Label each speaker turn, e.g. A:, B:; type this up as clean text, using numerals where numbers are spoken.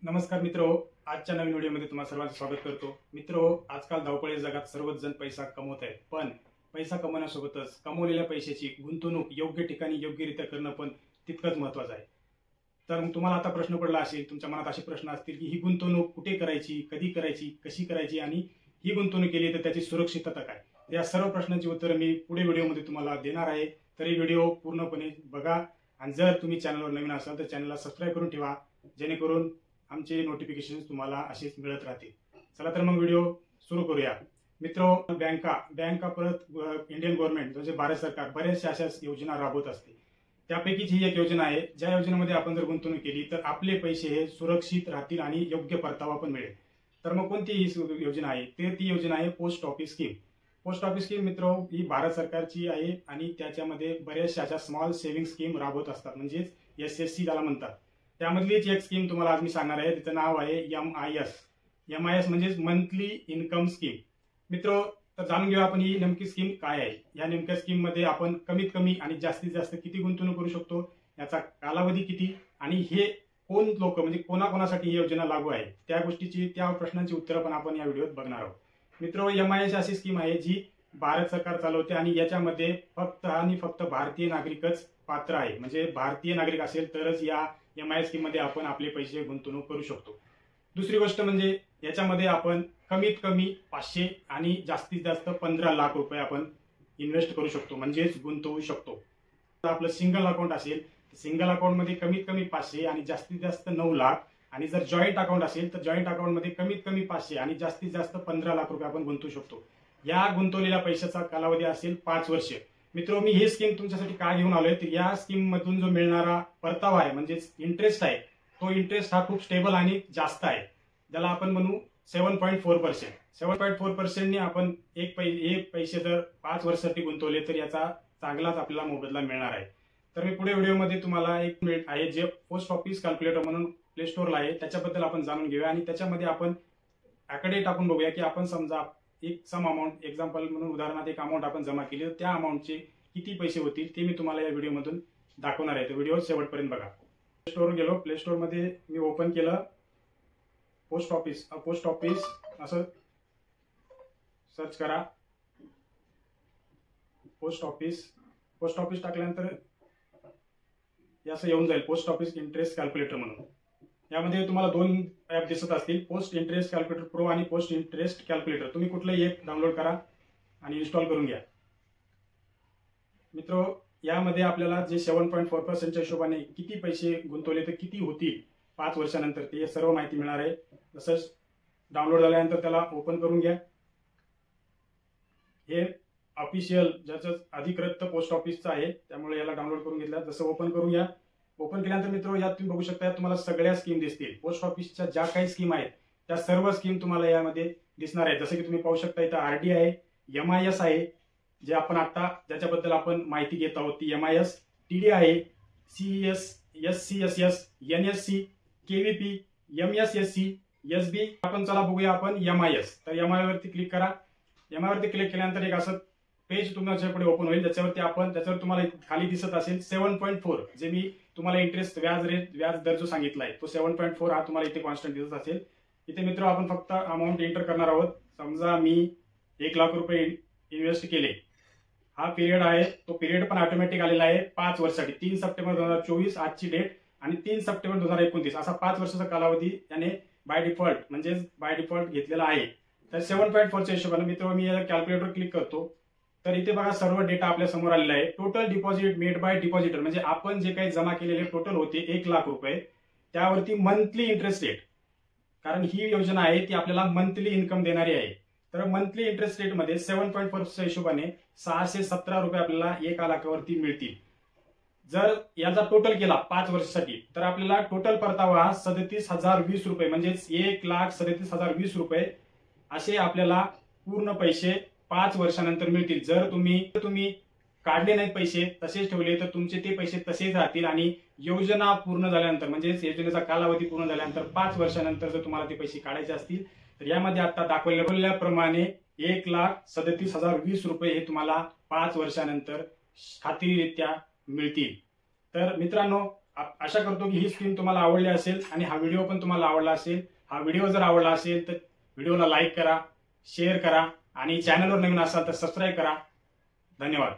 A: नमस्कार मित्रो, आजच्या नवीन व्हिडिओमध्ये तुम्हा सर्वांचं स्वागत करतो। मित्रो, आजकाल धावपळीच्या जगात सर्वच जण पैसा कमवत आहेत, पण पैसा कमवण्यासोबतच कमवलेल्या पैशाची गुंतवणूक योग्य ठिकाणी योग्यरित्या करणं पण तितकंच महत्त्वाचं आहे। तर मग तुम्हाला आता प्रश्न पडला असेल, तुमच्या मनात असे प्रश्न असतील की ही गुंतवणूक कुठे करायची, कधी करायची, कशी करायची आणि ही गुंतवणूक केली तर त्याची सुरक्षितता काय। या सर्व प्रश्नांची उत्तरं मी पुढे व्हिडिओमध्ये तुम्हाला देणार आहे। तर ही व्हिडिओ पूर्णपणे बघा आणि जर तुम्ही चॅनलवर नवीन असाल तर चॅनलला सबस्क्राइब करून ठेवा, जेणेकरून आमचे नोटिफिकेशन तुम्हाला असेच मिळत राहतील। चला तर मग व्हिडिओ सुरू करूया। मित्रो, बँका परत इंडियन गव्हर्नमेंट म्हणजे भारत सरकार बऱ्याचशा अशा योजना राबवत असते। त्यापैकीच ही एक योजना आहे, ज्या योजनेमध्ये आपण जर गुंतवणूक केली तर आपले पैसे हे सुरक्षित राहतील आणि योग्य परतावा पण मिळेल। तर मग कोणती ही योजना आहे? ती योजना आहे post office scheme. Post office scheme मित्रो ही भारत सरकारची आहे आणि त्याच्यामध्ये बऱ्याचशा अशा स्मॉल सेव्हिंग स्कीम राबवत असतात, म्हणजेच SSC ज्याला म्हणतात। त्यामधलीच एक स्कीम तुम्हाला आज मी सांगणार आहे, तिचं नाव आहे MIS म्हणजे मंथली इन्कम स्कीम। मित्रो, तर जाणून घेऊया आपण ही नेमकी स्कीम काय आहे। या नेमक्या स्कीम मध्ये आपण कमीत कमी आणि जास्तीत जास्त किती गुंतवणूक करू शकतो, याचा कालावधी किती आणि हे कोण लोक म्हणजे कोणाकोणासाठी ही योजना लागू आहे, त्या प्रश्नांची उत्तरं पण आपण या व्हिडिओत बघणार आहोत। मित्रो, MIS अशी स्कीम आहे जी भारत सरकार चालवते आणि याच्यामध्ये फक्त आणि फक्त भारतीय नागरिकच पात्र आहे, म्हणजे भारतीय नागरिक असेल तरच या MIS स्कीम मध्ये आपण आपले पैसे गुंतवणूक करू शकतो। दुसरी गोष्ट म्हणजे याच्यामध्ये आपण कमीत कमी 500 आणि जास्तीत जास्त 15 लाख रुपये आपण इन्व्हेस्ट करू शकतो, म्हणजेच गुंतवू शकतो। आपलं सिंगल अकाउंट असेल तर सिंगल अकाउंट मध्ये कमीत कमी 500 आणि जास्तीत जास्त 9 लाख, आणि जर जॉईंट अकाउंट असेल तर जॉईंट अकाउंट मध्ये कमीत कमी 500 आणि जास्तीत जास्त 15 लाख रुपये आपण गुंतवू शकतो। या गुंतवलेल्या पैशाचा कालावधी असेल 5 वर्ष। मित्रो, मी ही स्कीम तुमच्यासाठी का घेऊन आलोय तर या स्कीम मधून जो मिळणारा परतावा आहे म्हणजेच इंटरेस्ट आहे, तो इंटरेस्ट हा खूप स्टेबल आणि जास्त आहे, ज्याला आपण म्हणू 7.4%। 7.4% ने आपण एक पैसे जर 5 वर्षासाठी गुंतवले तर याचा चांगलाच आपल्याला मोबदला मिळणार आहे। तर मी पुढे व्हिडिओमध्ये तुम्हाला एक मिनिट आहे जे पोस्ट ऑफिस कॅल्क्युलेटर म्हणून प्ले स्टोरला आहे, त्याच्याबद्दल आपण जाणून घेऊया आणि त्याच्यामध्ये आपण आकडे टाकून बघूया की आपण समजा एक सम अमाऊंट, एक्झाम्पल म्हणून उदाहरणार्थ एक अमाऊंट आपण जमा केली तर त्या अमाऊंटचे किती पैसे होतील ते मी तुम्हाला या व्हिडिओमधून दाखवणार आहे। तर व्हिडिओ शेवटपर्यंत बघा। प्ले स्टोरवर गेलो, प्ले स्टोर मध्ये मी ओपन केलं पोस्ट ऑफिस असं सर्च करा। पोस्ट ऑफिस टाकल्यानंतर असं येऊन जाईल पोस्ट ऑफिस इंटरेस्ट कॅल्क्युलेटर म्हणून। यामध्ये तुम्हाला 2 ऍप दिसत असतील, पोस्ट इंटरेस्ट कॅल्क्युलेटर प्रो आणि पोस्ट इंटरेस्ट कॅल्क्युलेटर। तुम्ही कुठलंही एक डाउनलोड करा आणि इन्स्टॉल करून घ्या। मित्रो, यामध्ये आपल्याला जे 7.4% हिशोबाने किती पैसे गुंतवले तर किती होतील 5 वर्षानंतर ते सर्व माहिती मिळणार आहे। तसंच डाउनलोड झाल्यानंतर त्याला ओपन करून घ्या। हे ऑफिशियल ज्याचं अधिकृत पोस्ट ऑफिसचं आहे, त्यामुळे याला डाउनलोड करून घेतला। जसं ओपन करून घ्या। ओपन केल्यानंतर मित्रो यात तुम्ही बघू शकता तुम्हाला सगळ्या स्कीम दिसतील। पोस्ट ऑफिसच्या ज्या काही स्कीम आहेत त्या सर्व स्कीम तुम्हाला यामध्ये दिसणार आहेत। जसं की तुम्ही पाहू शकता इथं RD आहे, MIS आहे जे आपण आता ज्याच्याबद्दल आपण माहिती घेत आहोत ती MIS, TD आहे, CES, SCSS, NSC, KVP, MSSC, SB। आपण चला बघूया आपण MIS। तर MIS वरती क्लिक करा। MIS वरती क्लिक केल्यानंतर एक असं पेज तुमच्याकडे ओपन होईल, त्याच्यावर तुम्हाला खाली दिसत असेल 7.4, जे मी तुम्हाला इंटरेस्ट व्याज दर जो सांगितला आहे तो 7.4 हा तुम्हाला इथे कॉन्स्टंट दिसत असेल। इथे मित्र आपण फक्त अमाऊंट एंटर करणार आहोत। समजा मी 1 लाख रुपये इन्व्हेस्ट केले, हा पिरियड आहे, तो पिरियड पण ऑटोमॅटिक आलेला आहे 5 वर्षासाठी। 3 सप्टेंबर 2024 आजची डेट आणि 3 सप्टेंबर 2029 असा 5 वर्षाचा कालावधी त्याने बाय डिफॉल्ट घेतलेला आहे। तर 7.4च्या हिशोबाने मित्र मी या कॅल्क्युलेटर क्लिक करतो तर इथे बघा सर्व डेटा आपल्या समोर आलेला आहे। Total deposit made by depositor म्हणजे आपण जे काही जमा केलेले टोटल होते 1 लाख रुपये, त्यावरती मंथली इंटरेस्ट रेट, कारण ही योजना आहे ती आपल्याला मंथली इन्कम देणारी आहे। तर मंथली इंटरेस्ट रेट मध्ये 7.4च्या हिशोबाने 617 रुपये आपल्याला 1 लाखावरती मिळतील। जर याचा टोटल केला 5 वर्षासाठी तर आपल्याला टोटल परतावा 37,020 रुपये म्हणजेच 1,37,020 रुपये असे आपल्याला पूर्ण पैसे 5 वर्षानंतर मिळतील। जर तुम्ही काढले नाहीत पैसे तसेच ठेवले तर तुमचे ते पैसे तसेच राहतील आणि योजना पूर्ण झाल्यानंतर म्हणजेच योजनेचा कालावधी पूर्ण झाल्यानंतर 5 वर्षानंतर जर तुम्हाला ते पैसे काढायचे असतील तर यामध्ये आता दाखवल्याप्रमाणे 1,37,020 रुपये हे तुम्हाला 5 वर्षानंतर खात्रीरित्या मिळतील। तर मित्रांनो, आशा करतो की ही स्कीम तुम्हाला आवडली असेल आणि हा व्हिडिओ पण तुम्हाला आवडला असेल. हा व्हिडिओ जर आवडला असेल तर व्हिडिओला लाईक करा, शेअर करा आणि चॅनलवर नवीन असाल तर सबस्क्राईब करा. धन्यवाद.